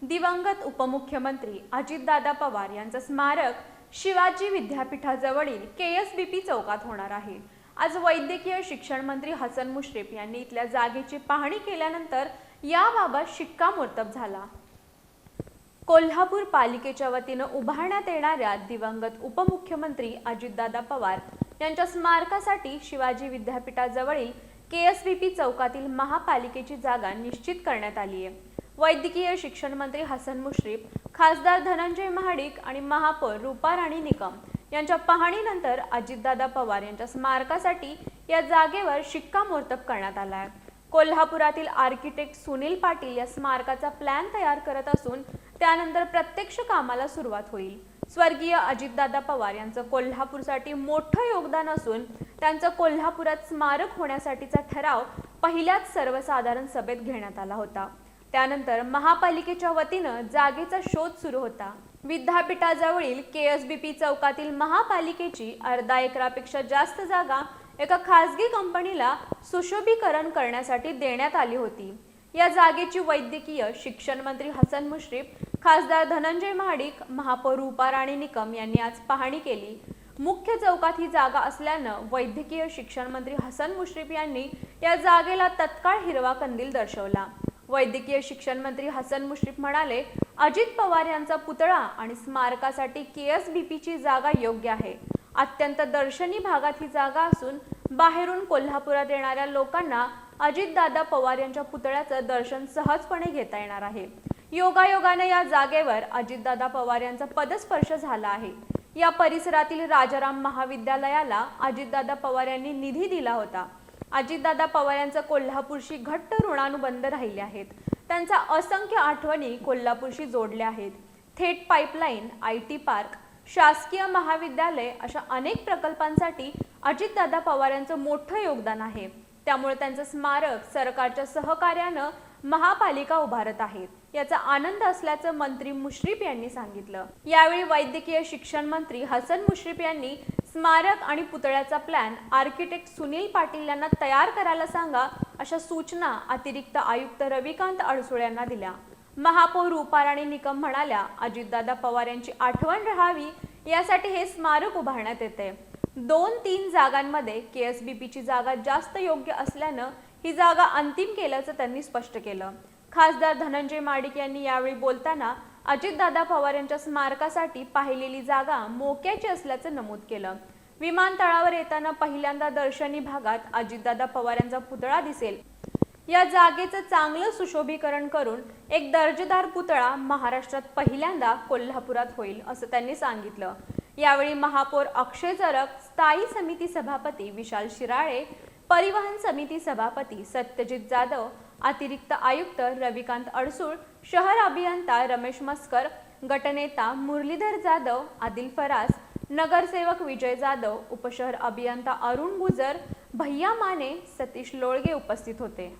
दिवंगत उपमुख्यमंत्री अजितदादा पवार यांचं स्मारक शिवाजी विद्यापीठाजवळील केएसबीपी चौकात होणार आहे। आज वैद्यकीय शिक्षण मंत्री हसन मुश्रीफ यांनी इथल्या जागेची पाहणी केल्यानंतर याबाबत शिक्कामोर्तब झाला। कोल्हापूर पालिकेच्या वतीनं उभारण्यात येणाऱ्या दिवंगत उपमुख्यमंत्री अजितदादा पवार यांच्या स्मारकासाठी शिवाजी विद्यापीठाजवळील केएसबीपी चौकातील महापालिकेची जागा निश्चित करण्यात आली आहे। वैद्यकीय शिक्षण मंत्री हसन मुश्रीफ, खासदार धनंजय महाडिक आणि महापौर रूपा राणी निकम यांच्या पाहणीनंतर अजितदादा पवार यांच्या स्मारकासाठी या जागेवर शिक्कामोर्तब करण्यात आला आहे। कोल्हापुरातील आर्किटेक्ट सुनील पाटील या स्मारकाचा प्लॅन तयार करत असून त्यानंतर प्रत्यक्ष कामाला सुरुवात होईल। स्वर्गीय अजितदादा पवार यांचं कोल्हापूरसाठी मोठं योगदान असून त्यांचं कोल्हापुरात स्मारक होण्यासाठीचा ठराव पहिल्याच सर्वसाधारण सभेत घेण्यात आला होता। त्यानंतर महापालिकेच्या वतीनं जागेचा शोध सुरू होता। विद्यापीठाजवळील केएसबीपी चौकातील महापालिकेची अर्धा एकरापेक्षा जास्त जागा एका खासगी कंपनीला सुशोभीकरण करण्यासाठी देण्यात आली होती। या जागेची वैद्यकीय शिक्षण मंत्री हसन मुश्रीफ, खासदार धनंजय महाडिक, महापौर रूपा राणी निकम यांनी आज पाहणी केली। मुख्य चौकात ही जागा असल्यानं वैद्यकीय शिक्षण मंत्री हसन मुश्रीफ यांनी या जागेला तत्काळ हिरवा कंदील दर्शवला। वैद्यकीय शिक्षण मंत्री हसन मुश्रीफ म्हणाले, अजित पवार यांचा पुतळा आणि स्मारकासाठी केएसबीपीची जागा योग्य आहे। अत्यंत दर्शनी भागात ही जागा असून बाहेरून कोल्हापुरात येणाऱ्या लोकांना अजितदादा पवार यांच्या पुतळ्याचं दर्शन सहजपणे घेता येणार आहे। योगायोगाने या जागेवर अजितदादा पवार यांचा पदस्पर्श झाला आहे। या परिसरातील राजाराम महाविद्यालयाला अजितदादा पवार यांनी निधी दिला होता। अजितदादा पवार यांचं कोल्हापूरशी घट्ट ऋणानुबंध राहिले आहेत। त्यांच्या असंख्य आठवणी कोल्हापूरशी जोडल्या आहेत। थेट पाईपलाईन, आयटी पार्क, शासकीय महाविद्यालय अशा अनेक प्रकल्पांसाठी अजितदादा पवार यांचं मोठं योगदान आहे। त्यामुळे त्यांचं स्मारक सरकारच्या सहकार्यानं महापालिका उभारत आहे, याचा आनंद असल्याचं मंत्री मुश्रीफ यांनी सांगितलं। यावेळी वैद्यकीय शिक्षण मंत्री हसन मुश्रीफ यांनी स्मारक आणि पुतळ्याचा प्लॅन आर्किटेक्ट सुनील पाटील यांना तयार करायला सांगा अशा सूचना अतिरिक्त आयुक्त रविकांत अडसूळ यांना दिल्या। महापौर रूपा राणी निकम म्हणाल्या, अजितदादा पवार यांची आठवण राहावी यासाठी हे स्मारक उभारण्यात येते। 2-3 जागांमध्ये केएसबीपीची जागा जास्त योग्य असल्यानं ही जागा अंतिम केल्याचं त्यांनी स्पष्ट केलं। खासदार धनंजय महाडिक यांनी यावेळी बोलताना अजितदादा पवार यांच्या स्मारकासाठी पाहिलेली जागा मोक्याची असल्याचं नमूद केलं। विमानतळावर येताना पहिल्यांदा दर्शनी भागात अजितदादा पवार यांचा पुतळा दिसेल। या जागेचं चांगलं सुशोभीकरण करून एक दर्जेदार पुतळा महाराष्ट्रात पहिल्यांदा कोल्हापुरात होईल असं त्यांनी सांगितलं। यावेळी महापौर अक्षय जरग, स्थायी समिती सभापती विशाल शिराळे, परिवहन समिती सभापती सत्यजित जाधव, अतिरिक्त आयुक्त रविकांत अडसूळ, शहर अभियंता रमेश मस्कर, गटनेता मुरलीधर जाधव, आदिल फरास, नगरसेवक विजय जाधव, उपशहर अभियंता अरुण गुजर, भैया माने, सतीश लोळगे उपस्थित होते।